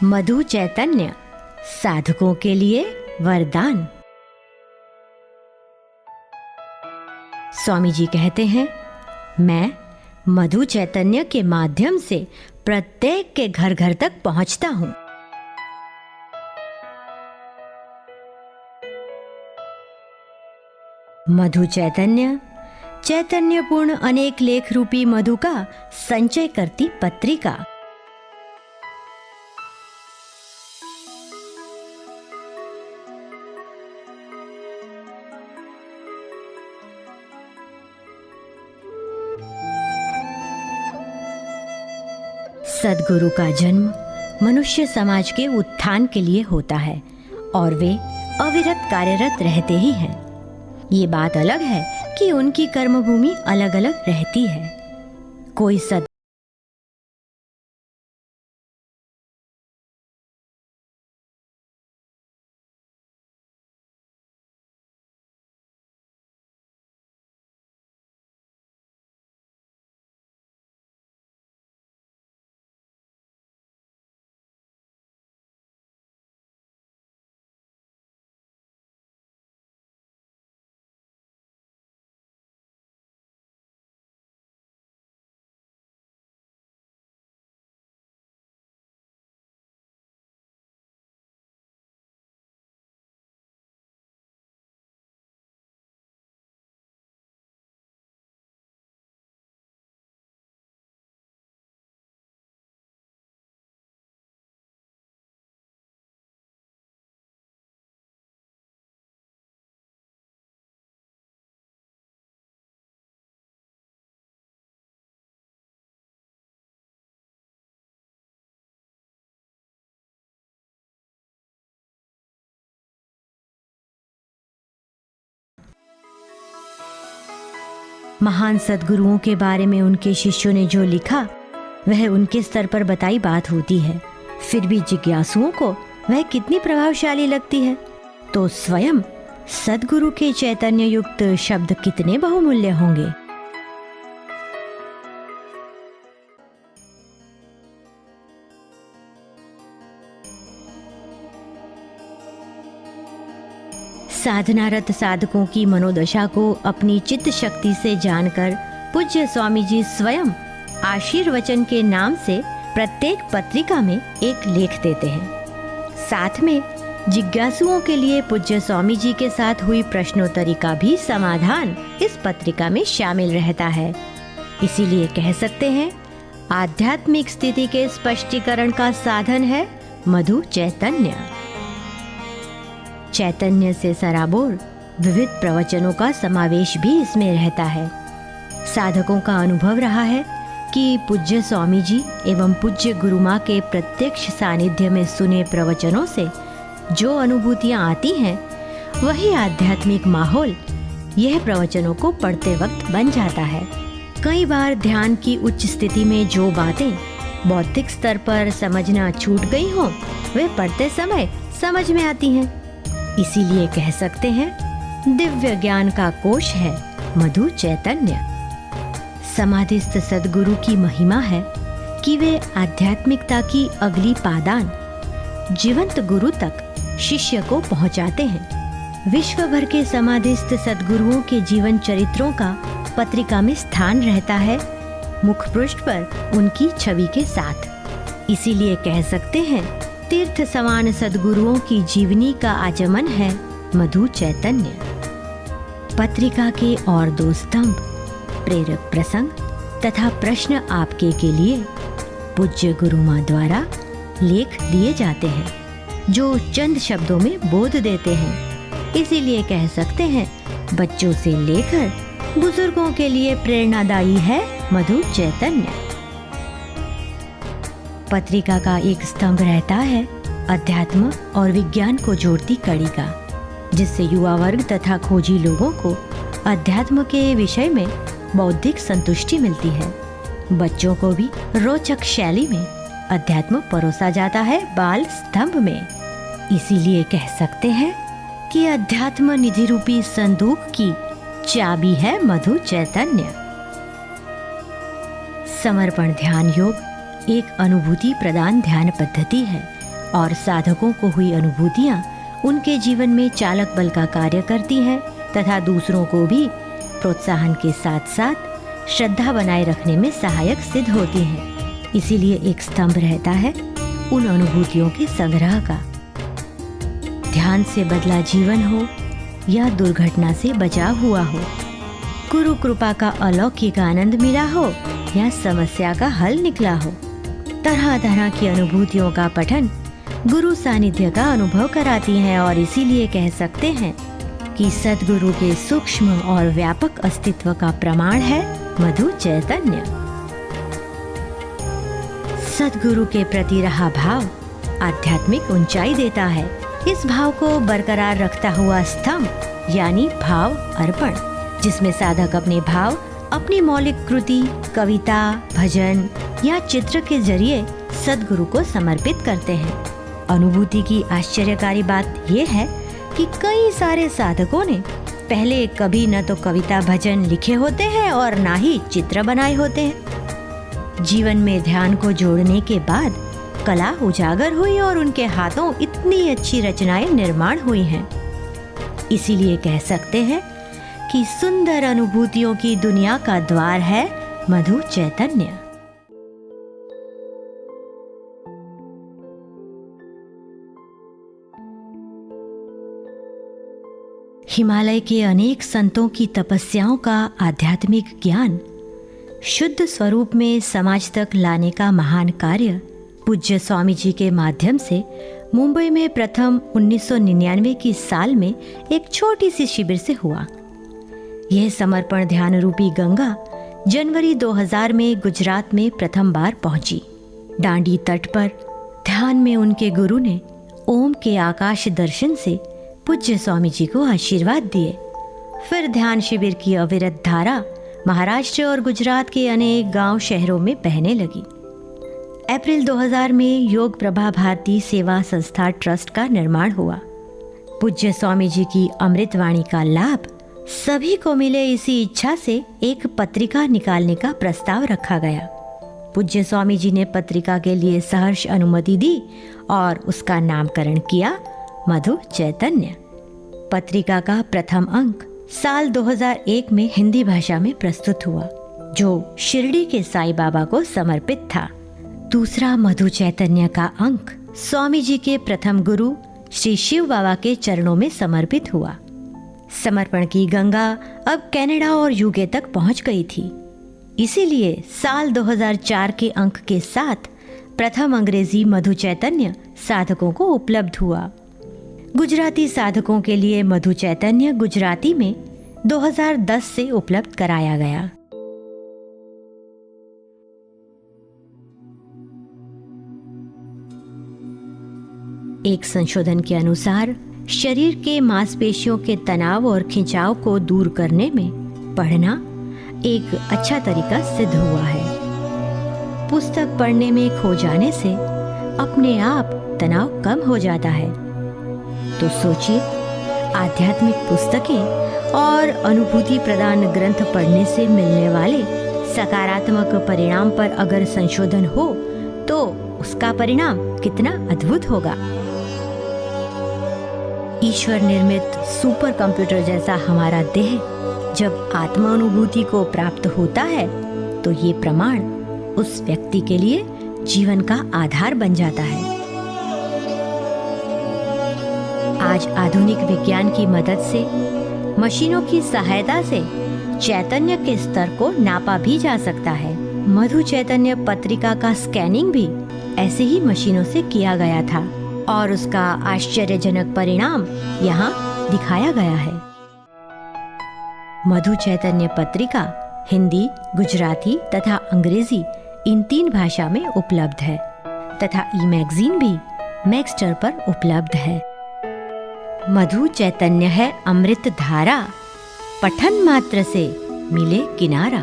मधु चैतन्य साधकों के लिए वरदान। स्वामी जी कहते हैं, मैं मधु चैतन्य के माध्यम से प्रत्येक के घर घर तक पहुंचता हूं। मधु चैतन्य चैतन्यपूर्ण अनेक लेख रूपी मधु का संचय करती पत्रिका। सद्गुरु का जन्म मनुष्य समाज के उत्थान के लिए होता है और वे अविरत कार्यरत रहते ही हैं। ये बात अलग है कि उनकी कर्मभूमि अलग अलग रहती है। कोई महान सद्गुरुओं के बारे में उनके शिष्यों ने जो लिखा वह उनके स्तर पर बताई बात होती है, फिर भी जिज्ञासुओं को वह कितनी प्रभावशाली लगती है, तो स्वयं सद्गुरु के चैतन्य युक्त शब्द कितने बहुमूल्य होंगे। साधनारत साधकों की मनोदशा को अपनी चित्त शक्ति से जानकर पूज्य स्वामी जी स्वयं आशीर्वचन के नाम से प्रत्येक पत्रिका में एक लेख देते हैं। साथ में जिज्ञासुओं के लिए पूज्य स्वामी जी के साथ हुई प्रश्नोत्तरी का भी समाधान इस पत्रिका में शामिल रहता है। इसीलिए कह सकते हैं, आध्यात्मिक स्थिति के स्पष्टीकरण का साधन है मधु चैतन्य। चैतन्य से सराबोर विविध प्रवचनों का समावेश भी इसमें रहता है। साधकों का अनुभव रहा है कि पूज्य स्वामी जी एवं पूज्य गुरु माँ के प्रत्यक्ष सानिध्य में सुने प्रवचनों से जो अनुभूतियाँ आती हैं, वही आध्यात्मिक माहौल यह प्रवचनों को पढ़ते वक्त बन जाता है। कई बार ध्यान की उच्च स्थिति में जो बातें बौद्धिक स्तर पर समझना छूट गई हों, वे पढ़ते समय समझ में आती हैं। इसीलिए कह सकते हैं, दिव्य ज्ञान का कोश है मधु चैतन्य। समाधिस्थ सद्गुरु की महिमा है कि वे आध्यात्मिकता की अगली पादान जीवंत गुरु तक शिष्य को पहुंचाते हैं। विश्व भर के समाधिस्थ सद्गुरुओं के जीवन चरित्रों का पत्रिका में स्थान रहता है, मुखपृष्ठ पर उनकी छवि के साथ। इसीलिए कह सकते हैं, तीर्थ समान सद्गुरुओं की जीवनी का आचमन है मधु चैतन्य। पत्रिका के और दो स्तंभ, प्रेरक प्रसंग तथा प्रश्न आपके के लिए पूज्य गुरु माँ द्वारा लेख दिए जाते हैं, जो चंद शब्दों में बोध देते हैं। इसीलिए कह सकते हैं, बच्चों से लेकर बुजुर्गों के लिए प्रेरणादायी है मधु चैतन्य। पत्रिका का एक स्तंभ रहता है अध्यात्म और विज्ञान को जोड़ती कड़ी का, जिससे युवा वर्ग तथा खोजी लोगों को अध्यात्म के विषय में बौद्धिक संतुष्टि मिलती है। बच्चों को भी रोचक शैली में अध्यात्म परोसा जाता है बाल स्तंभ में। इसीलिए कह सकते हैं कि अध्यात्म निधि रूपी संदूक की चाबी है मधु चैतन्य। समर्पण ध्यान योग एक अनुभूति प्रदान ध्यान पद्धति है और साधकों को हुई अनुभूतियाँ उनके जीवन में चालक बल का कार्य करती हैं तथा दूसरों को भी प्रोत्साहन के साथ साथ श्रद्धा बनाए रखने में सहायक सिद्ध होती हैं। इसीलिए एक स्तंभ रहता है उन अनुभूतियों के संग्रह का। ध्यान से बदला जीवन हो या दुर्घटना से बचाव हुआ हो, गुरु कृपा का अलौकिक आनंद मिला हो या समस्या का हल निकला हो, तरह तरह की अनुभूतियों का पठन गुरु सानिध्य का अनुभव कराती हैं और इसीलिए कह सकते हैं कि सद्गुरु के सूक्ष्म और व्यापक अस्तित्व का प्रमाण है मधु चैतन्य। सद्गुरु के प्रति रहा भाव आध्यात्मिक ऊंचाई देता है। इस भाव को बरकरार रखता हुआ स्तंभ यानी भाव अर्पण, जिसमें साधक अपने भाव अपनी मौलिक कृति, कविता, भजन या चित्र के जरिए सद्गुरु को समर्पित करते हैं। अनुभूति की आश्चर्यकारी बात यह है कि कई सारे साधकों ने पहले कभी न तो कविता भजन लिखे होते हैं और ना ही चित्र बनाए होते हैं। जीवन में ध्यान को जोड़ने के बाद कला उजागर हुई और उनके हाथों इतनी अच्छी रचनाएं निर्माण हुई हैं। इसीलिए कह सकते हैं कि सुंदर अनुभूतियों की दुनिया का द्वार है मधु चैतन्य। हिमालय के अनेक संतों की तपस्याओं का आध्यात्मिक ज्ञान शुद्ध स्वरूप में समाज तक लाने का महान कार्य पूज्य स्वामी जी के माध्यम से मुंबई में प्रथम 1999 की साल में एक छोटी सी शिविर से हुआ। यह समर्पण ध्यान रूपी गंगा जनवरी 2000 में गुजरात में प्रथम बार पहुंची। डांडी तट पर ध्यान में उनके गुरु ने ओम के आकाश दर्शन से पूज्य स्वामी जी को आशीर्वाद दिए। फिर ध्यान शिविर की अविरत धारा महाराष्ट्र और गुजरात के अनेक गांव शहरों में बहने लगी। अप्रैल 2000 में योग प्रभा भारती सेवा संस्था ट्रस्ट का निर्माण हुआ। पूज्य स्वामी जी की अमृतवाणी का लाभ सभी को मिले, इसी इच्छा से एक पत्रिका निकालने का प्रस्ताव रखा गया। पूज्य स्वामी जी ने पत्रिका के लिए सहर्ष अनुमति दी और उसका नामकरण किया मधु चैतन्य। पत्रिका का प्रथम अंक साल 2001 में हिंदी भाषा में प्रस्तुत हुआ, जो शिरडी के साईं बाबा को समर्पित था। दूसरा मधु चैतन्य का अंक स्वामी जी के प्रथम गुरु श्री शिव बाबा के चरणों में समर्पित हुआ। समर्पण की गंगा अब कनाडा और यूके तक पहुंच गई थी। इसीलिए साल 2004 के अंक के साथ प्रथम अंग्रेजी मधु चैतन्य साधकों को उपलब्ध हुआ। गुजराती साधकों के लिए मधु चैतन्य गुजराती में 2010 से उपलब्ध कराया गया। एक संशोधन के अनुसार शरीर के मांसपेशियों के तनाव और खिंचाव को दूर करने में पढ़ना एक अच्छा तरीका सिद्ध हुआ है। पुस्तक पढ़ने में खो जाने से अपने आप तनाव कम हो जाता है। तो सोचिए, आध्यात्मिक पुस्तकें और अनुभूति प्रदान ग्रंथ पढ़ने से मिलने वाले सकारात्मक परिणाम पर अगर संशोधन हो तो उसका परिणाम कितना अद्भुत होगा। ईश्वर निर्मित सुपर कंप्यूटर जैसा हमारा देह जब आत्मानुभूति को प्राप्त होता है तो ये प्रमाण उस व्यक्ति के लिए जीवन का आधार बन जाता है। आज आधुनिक विज्ञान की मदद से मशीनों की सहायता से चैतन्य के स्तर को नापा भी जा सकता है। मधु चैतन्य पत्रिका का स्कैनिंग भी ऐसे ही मशीनों से किया गया था और उसका आश्चर्यजनक परिणाम यहाँ दिखाया गया है। मधु चैतन्य पत्रिका हिंदी, गुजराती तथा अंग्रेजी इन 3 भाषा में उपलब्ध है तथा ई-मैगजीन भी मैक्सटर पर उपलब्ध है। मधु चैतन्य है अमृत धारा, पठन मात्र से मिले किनारा।